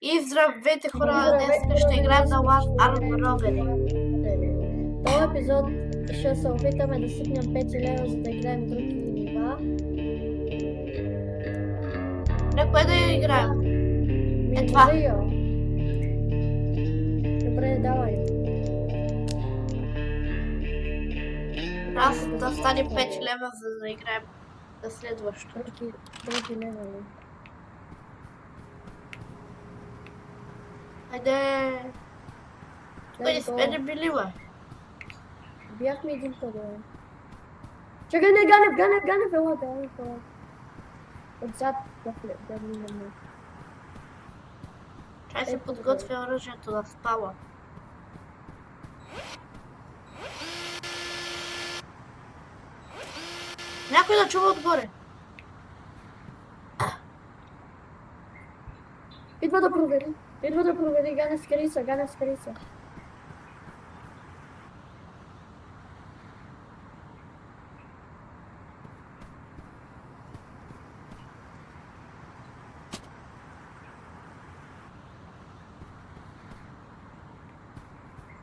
И здравейте хора, днес ще играем на One Arm Robbery. Този епизод ще се опитаме да сипнем 5 лева, за да играем други нива. На кое да играем? Е това. Добре, давай. Аз да стане 5 лева, за да играем на следващото. Други лева. Хайде. Тук не сме не били, бе. Бяхме един по-долу. Чакай, не, Ганев, ела. Отзад да минем. Чай се подготвя оръжието да спала. Някой да чува отгоре. Идва да провери, Ганев, скри се.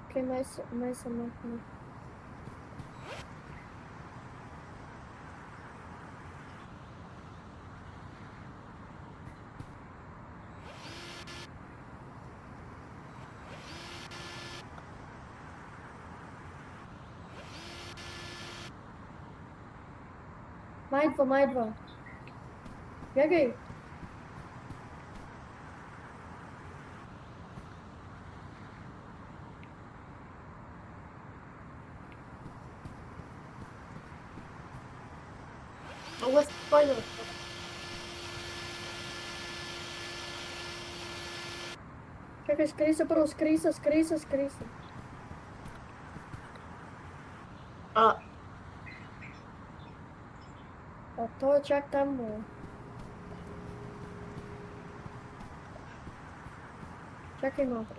Окей, май се махна. Май идва. Бягай. Много спокойно. Чакай, скри се първо, скри се. А то е чак там, бе. Чакай малко.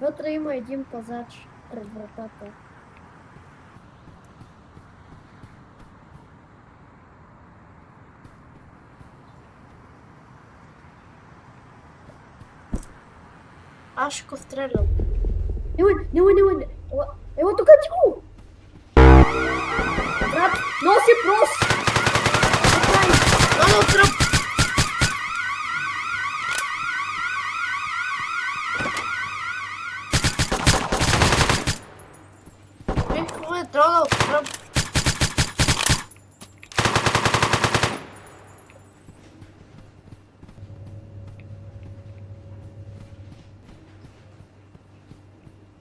Вътре има един пазач пред вратата. Аз ще го стрелям. Не. Ела тук тихо! Брат, носи прос! Доналд Тръмп! Какво е Доналд Тръмп?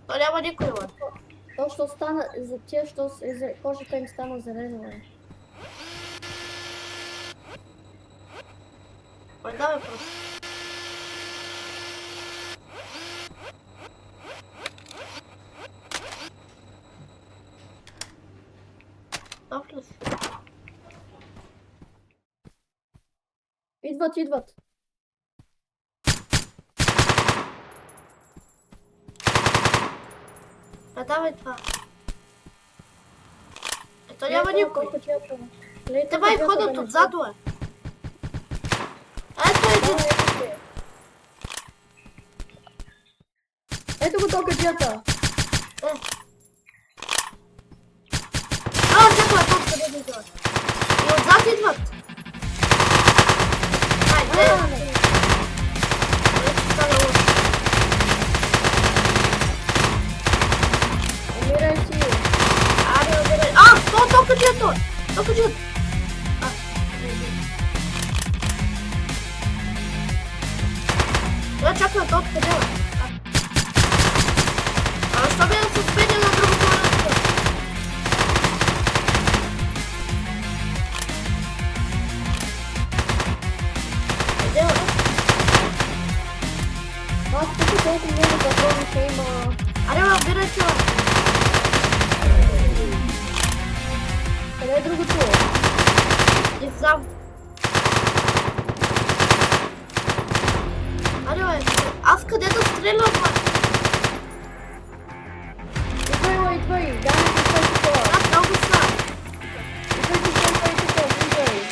То няма никой, бе. То, що стана, за тия, що кожата им стана зелена. Ой, давай просто. Добре си. Идват. Давай това. Ето няма никой. Давай ходят отзаду, е. Ето един. Ето го то каджията. Чакай, топ къде идват. И отзад идват. Хайде. Умирай си. Умирай. То каджията. То каджията. Чакай, то откъде е? Защо бе да се спеня на другото място? Къде е? Аз тук толкова много патрони ще има. Аре, бе, убирай се, бе. Къде е другото? Не знам. Аре, бе, аз къде да стрелям, бе? Идвай, Ганев, идвай тук. Много са. Идвай тук, влизай.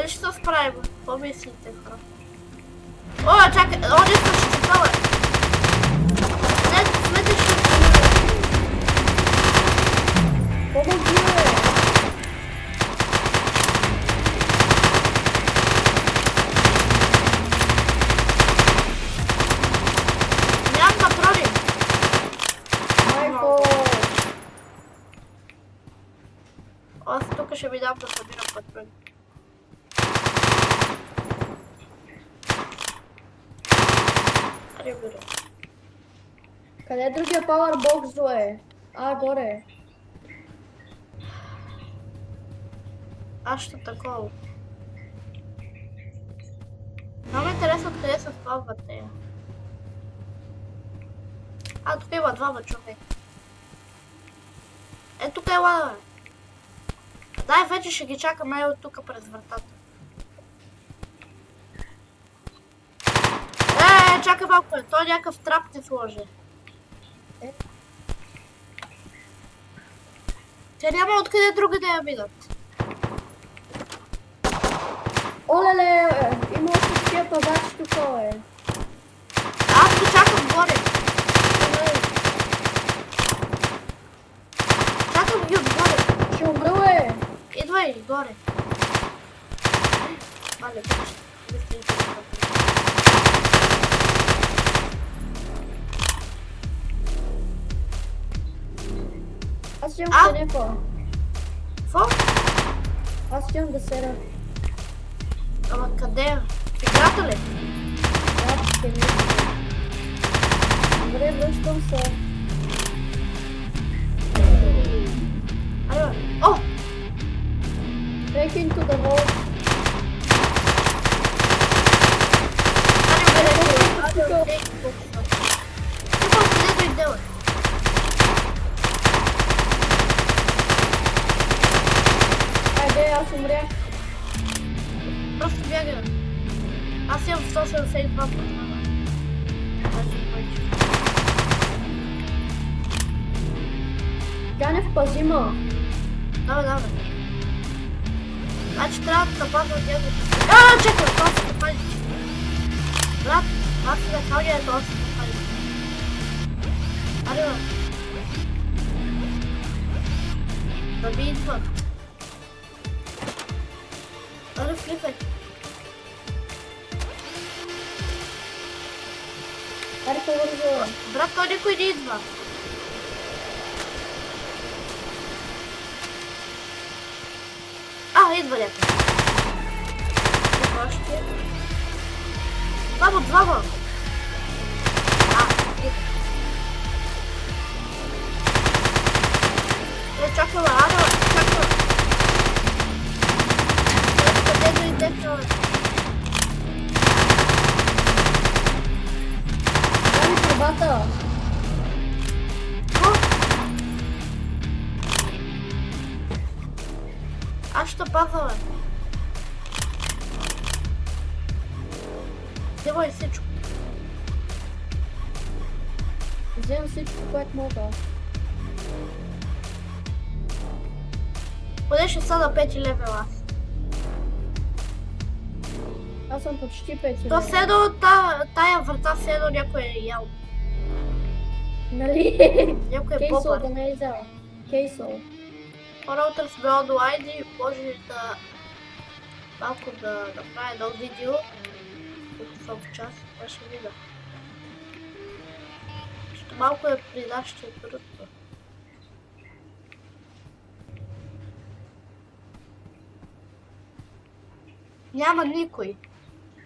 Але ще се справим. Помислите, хора. О, чакай, они са щитове. Не, сметиш ли? Помоги, бе! Нямам патрони. Майко! Аз тук ще ми дам да събирам патрони. Аре, бре. Къде е другия пауърбокс, бе? А, горе. Аз ще такова. Много интересно къде се спават те. А, тук има двама човека. Е, тук е лада. Дай, вече ще ги чакаме от тук през вратата. Чакай малко, той някакъв трап ти сложи. Те няма откъде други да я видят. Олеле, има още такива пазачи тук, бе. Аз го чакам горе. Чакам ги отгоре. Ще умра, бе. Идвай горе. Мале, быстрее. Аз имам телефон. Какво? Аз имам да седа. Ама къде? В играта ли? Да, ще ми. Добре, връщам се. Айде, о! Break into the vault. Айде, бе, тук къде дойде, бе? Айде, аз умрях. Просто бягай. Аз имам 172 патрона. Ганев, пази ма. Давай, давай. Значи трябва да нападна него. Чакай, това се напади. Брат, аз си да хавя, това се напади. Аре, бе. Да ми идват. Аре, влизай. Аре, по-бързо. Брат, той никой не идва. Идва някой. Още. Двама. Чакала, чакала. Къде дойдеха, бе? Дай ми тръбата. Аз ще паза, бе. Вземай всичко. Вземам всичко, което мога. Поне ще са на 5 левел аз. Аз съм почти 5 То седо от тая врата, седо някой е ял. Нали? Някой е Кейсъл попър. да не е взял. Кейсъл. Хора, утре сме онлайн и може да малко да направя едно видео. Колко съм в час, това ще видя. Защото малко е при нашия труд. Няма никой.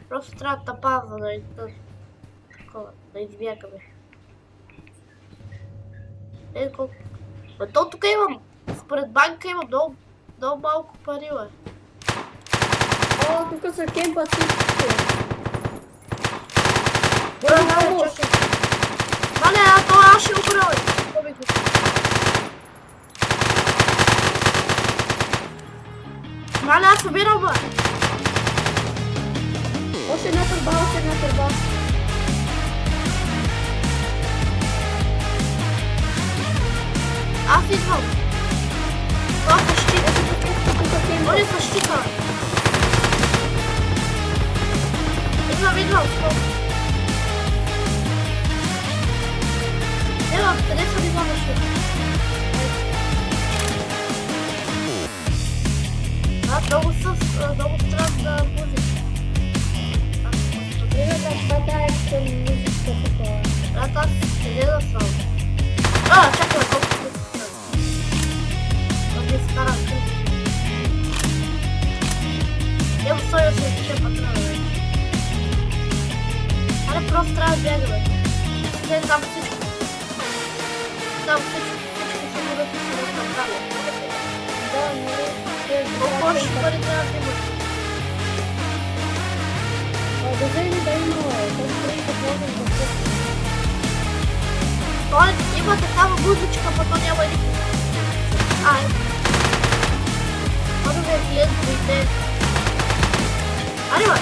Просто трябва да паза да избягаме. Ето колко. То тук имам. Според банка имам много малко пари, бе. О, тук са кемпът всички. Чакай. Мале, аз ще убра, бе. Мале, аз събирам, бе. Още една търба. Аз идвам. Това са щит. Тук е кемпът. Они са щита. идвам, стоп. Ева, къде са била машина? Много странна музика. Примерно, това трябва да е музика такова. Аз къде да съм? Чакай, колко се да стара къде. Нема стоя да се пише патрона, бе. Аре, просто трябва да бягаме. След там всичко. Там всички са будат и са да събрали. Да, нали? Колко още пари трябва да имаш? Да вземи да има, този проект да можем да пусне. Той има такава музичка, но то няма никакво. Първия клиент дойде. Арева!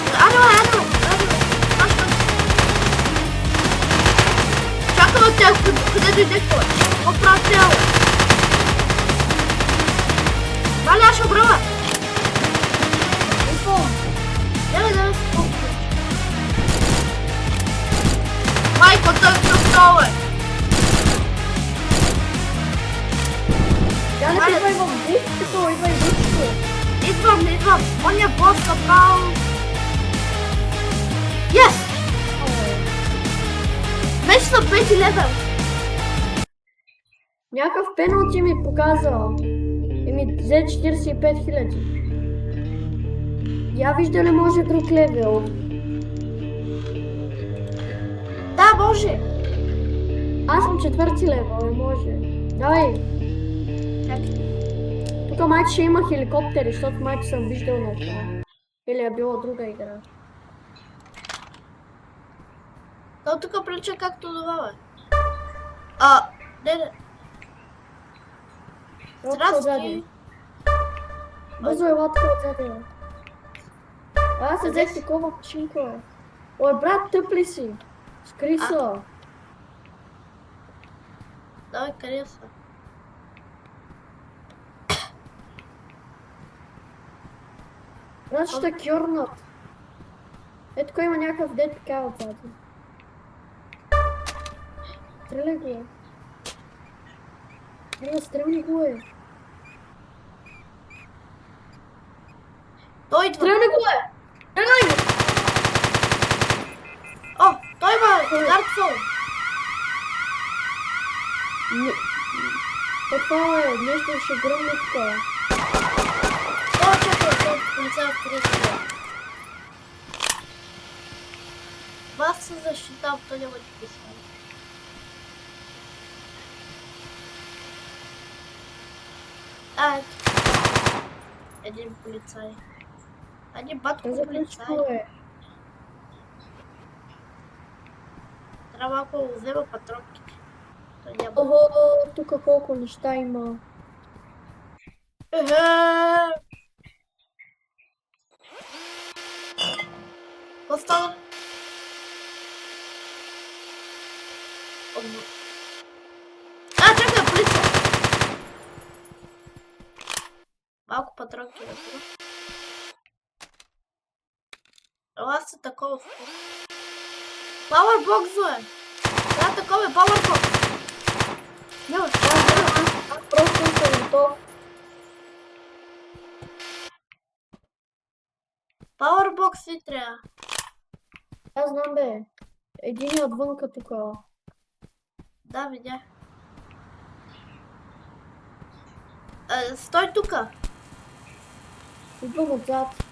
Чакаме те, къде дойде той? Какво прави тяло? Дали аз ще обрава? Няма да се помня. Майко, той е кръстове! Я не идвай в бучкото, идвай в бучкото. Идвам. Он е бос направо. Yes! Вече съм 5 левел. Някакъв пеналти ми показал. И ми взе 45 000. Я вижда ли може друг левел? Да, може. Аз съм 4 левел, не може. Давай. Тук майче ще има хеликоптери, защото майче съм виждал на това. Или е била друга игра. То тук прилича както това, бе. Не. Здрасти. Бързо е латка отзади, бе. Аз се взех такова машинка, бе. Ой, брат, тъп ли си? Скри се. Давай, къде са? Брат, ще кьорнат. Ето тук има някакъв дед така отзади. Стреляй го, е. Стрелни го, е. Той идва. Стрелни го, е. Стрелни го. Той има картфон. Това е нещо ще гръмне такова. Чакай, полицай откъде са. Аз се защитавам, то няма да писам. Ето. Един полицай. Един батко полицай. Трябва малко да взема патронките. Ого, тук колко неща има. Какво става? Чакай, полиция! Малко патронки да това. Аз са такова вкус. Пауърбокс, бе! Да, такова е пауърбокс! Няма, аз просто съм готов. Пауърбокс си трябва. Аз знам, бе. Един е отвънка тук. Да, видях. Стой тука! Идвам отзад.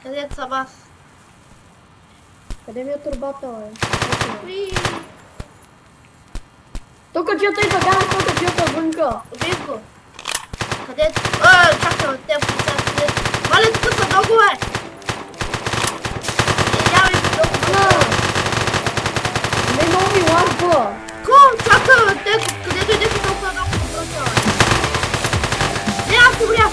Къде съм аз? Къде ми е турбата, бе? Уи! Тук джиота идва, гана, тук джиота отвънка. Убих го! Къде е? Чакай, те полицаят къде? Мале, тук са много, бе! Няма и много. Не много ми ларва. Чакай, бе, те къде дойдеха толкова много патронки, бе? Не, аз умрях!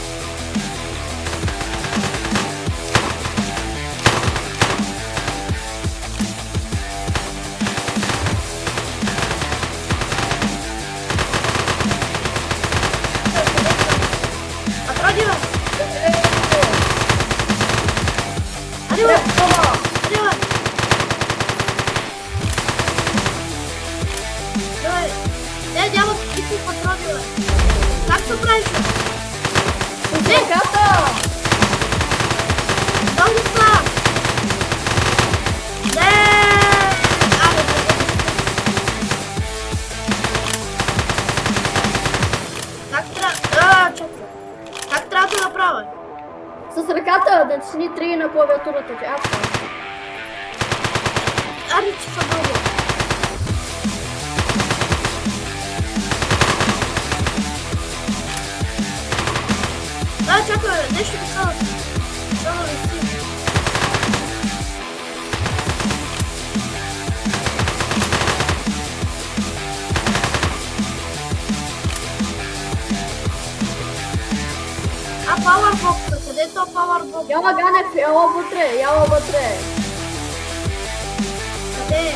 С ръката натисни 3 на клавиатурата ти. Аз това. Аре, че са много. Да, чакай, нещо ми става. Става виси. Powerbox, къде е то Powerbox? Яла Ганев, яла вътре, яла вътре. Къде е?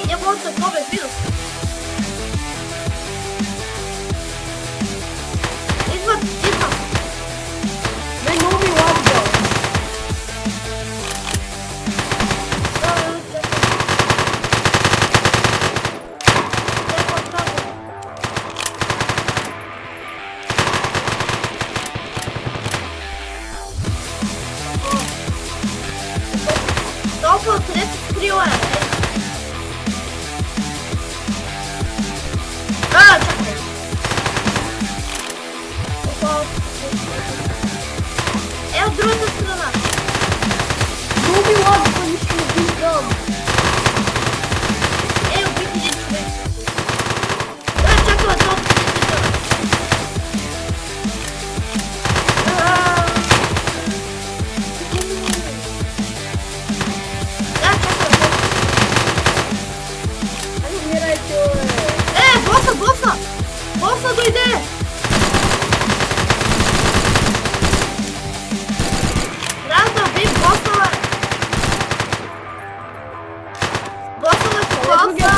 Не може да пробе вирус. Идват, идват. Не нови лапдо. Толкова къде се скрила е? Чакай. От другата страна. Нови лапдо, нищо не виждам. Убих един човек. Чакай, това откъде боса! Боса дойде! Трябва да би боса, бе! Боса на боса!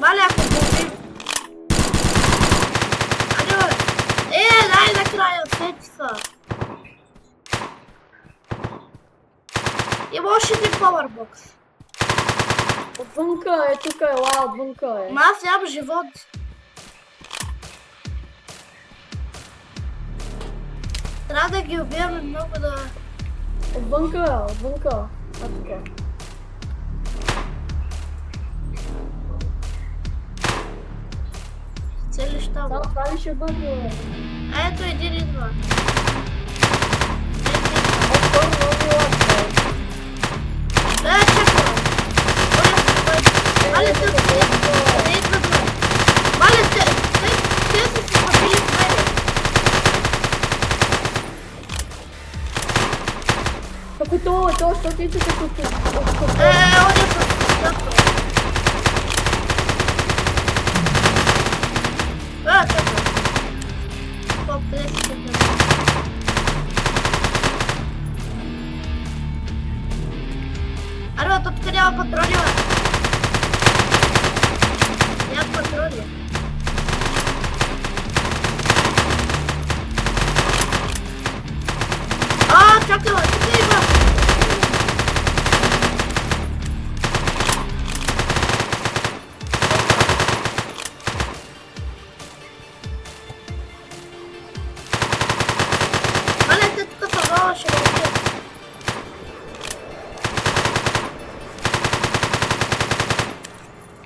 Маля, ако го убим. Айде, бе! Дай накрая, сети са! Има още един Powerbox. Отвънка е, тук е, ла, отвънка е. Ма аз нямам живот. Трябва да ги убиваме много да... Отвънка, отвънка. А, тук. Цели щаба. Само това ли ще бъде, бе? Ето един идва. Отвън нови лапдо. Чакай. Мале, те идват, бе. Мале, те са се побили с мене. Како то, що ти чука тук? Оня са. Чакай. Поп, къде си чакай? Аре, тук няма патрони, бе. Няма патрони. Чакай, бе, тук идва. Мале, те тук са гола, ще го убият.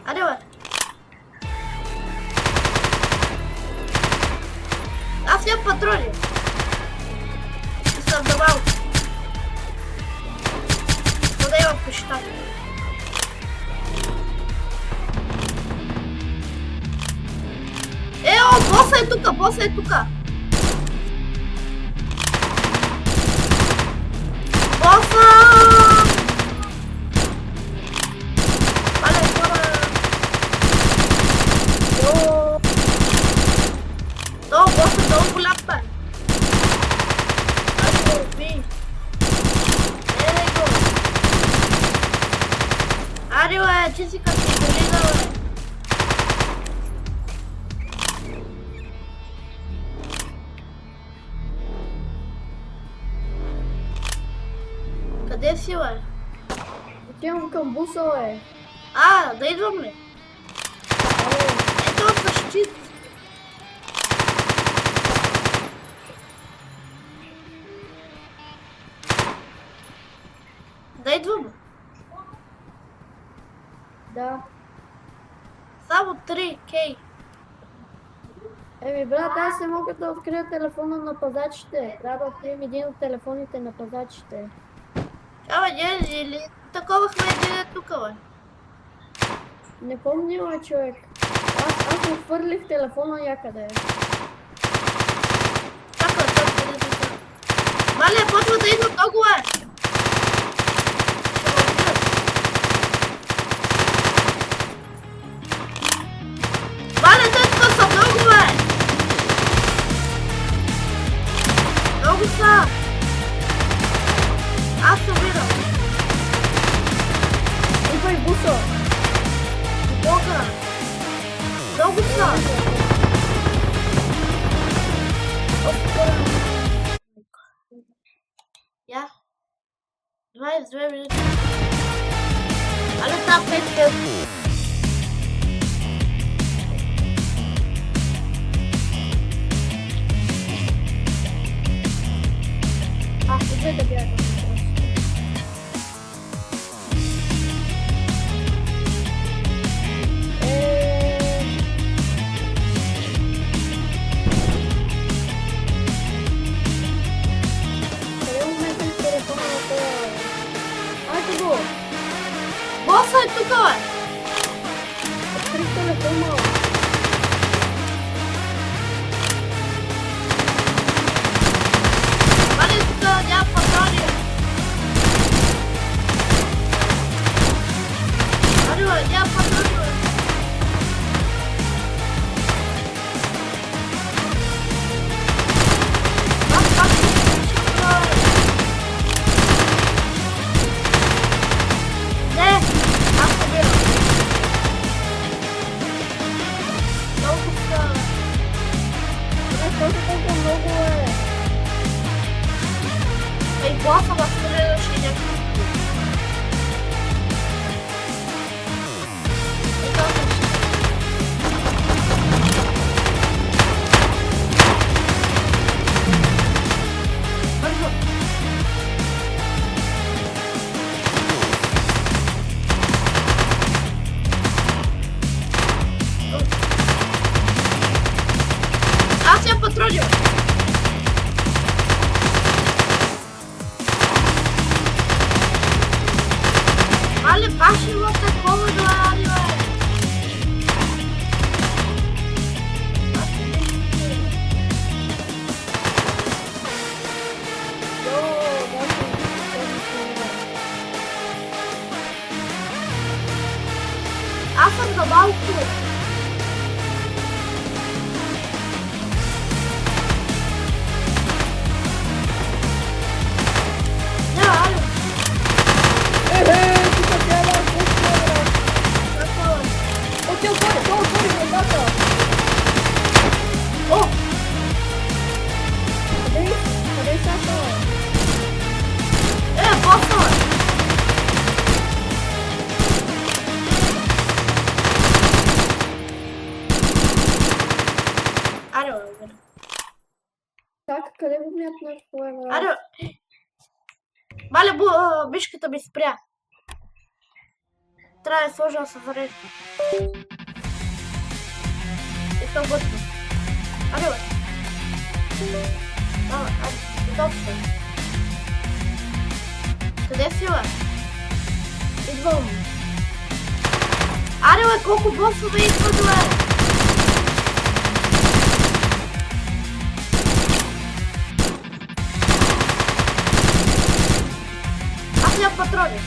Аре, бе. Аз нямам патрони. Съм добавил. Къде имам пеща? Боса е тука, боса е тука. Боса! Мале, хора. Боса е много голям, бе. Аз го уби. Го. Аре, бе, ти си като голина, бе. Къде си, бе? Отивам към буса, бе. Да идвам ли? Ето с щит. Да идвам. Да. Само 3, кей. Еми, брат, аз не мога да открия телефона на пазачите. Трябва да открием един от телефоните на пазачите. Абе, не, или таковахме един тук, бе. Не помня, бе, човек. Аз му хвърлих телефона някъде. Чакай, чакай, чакай. Мале, почва да идва много, бе. Мале, те тук са много, бе. Много са. Аз се виждам. Идвай, Бусо. Бога. Много са. Я. 22 минути. Але там 5 минути. Идвай да бягам. Боса е тук, бе. Открих телефона. Мале, тук няма патрони. Мале, бе, няма патрони, бе. Аз ще не, аз се бирам. Много са. Колко толкова много е? Ей, боса ме стреляше някакви. Ей, толкова ще. Бързо. Аз я патронил. Мале, баш има такова да ради, бе. Аз съм за малко. Не, ало. О! Боса, бе. Аре, бе. Къде го мятнах това? Аре. Мале, мишката ми спря. Трябва да сложа да се зарежда. И то готово. Аре, бе. Давай, аре, готов съм. Къде си, бе? Идвам. Аре, бе, колко босове идват, бе? Аз нямам патрони.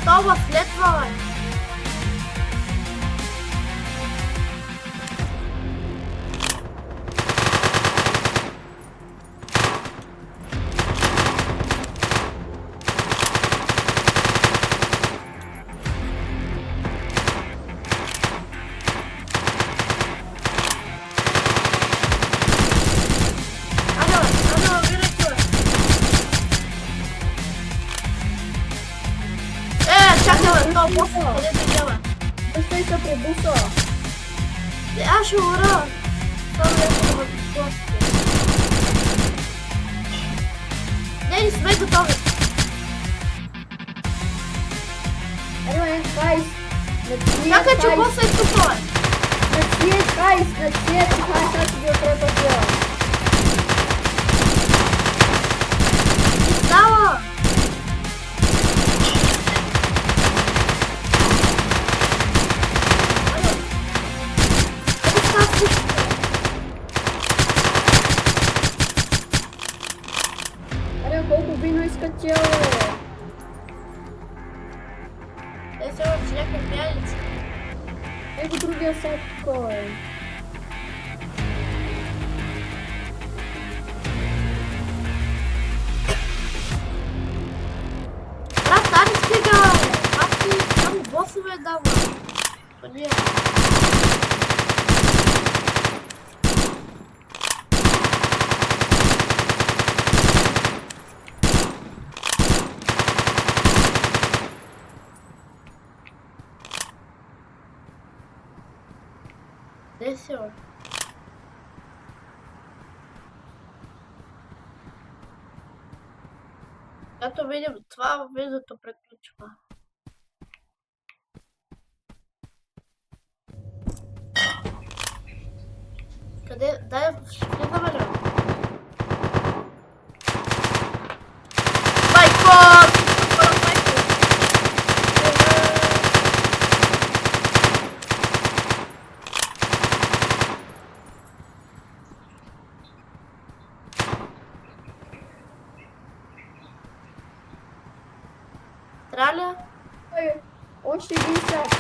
Това следва, бе. Estoy sobre buzo. Аз ще умра. Само нещо да гости. Не сме готови. Evo, guys. Čakaj, ću posle stupovat. Na svijet, guys, na svijet, sad ću bio treba djela. Znamo. Evo, koliko vino iskačelo. Esse é o dia que eu reality. Evo, drugi osjetko. Trataram de pegar. Assim, não posso ver da mão. Podia. Desceu. Я то видів 2 види, то приключила. Куди? Дай не завалю. Байкот! Траля? Ой, очі вісять.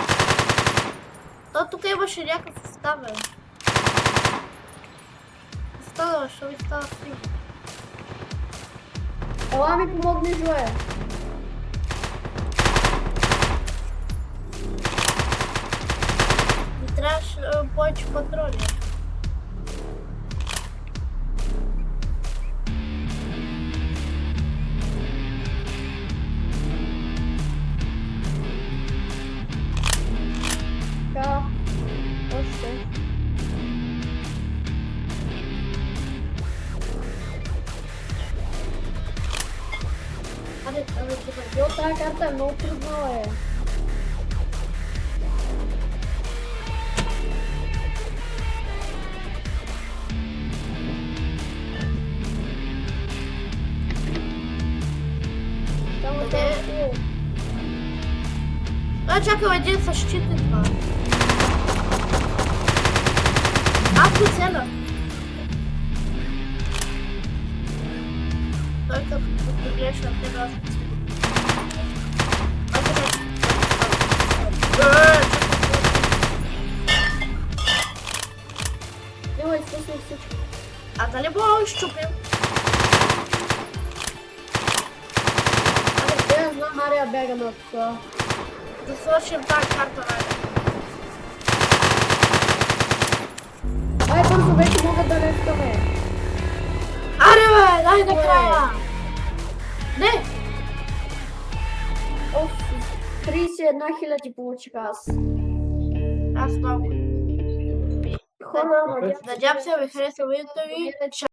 То тут я ще якось ставив. Ставила, що ви стали всі. Ела mi pomogni, Joe. Не треба ж більше патронів. Ка. Още. Але типа. Йо, тази карта е много трудна, е. Там е това. А чакай, один со щиты 2. Авто цена. Только подбегаешь на 3 раза. Давай, слушай, сучка. А дали бы щупим. Я знам, Мария бега на това. Да свършим тази карта, Райда. Ай, бързо, вече могат да лескаме. Аре, бе, дай накрая. Не! Оф, 31 хиляди получих аз. Аз много. Хора, надявам се. Надявам се, ви хареса видеото ви.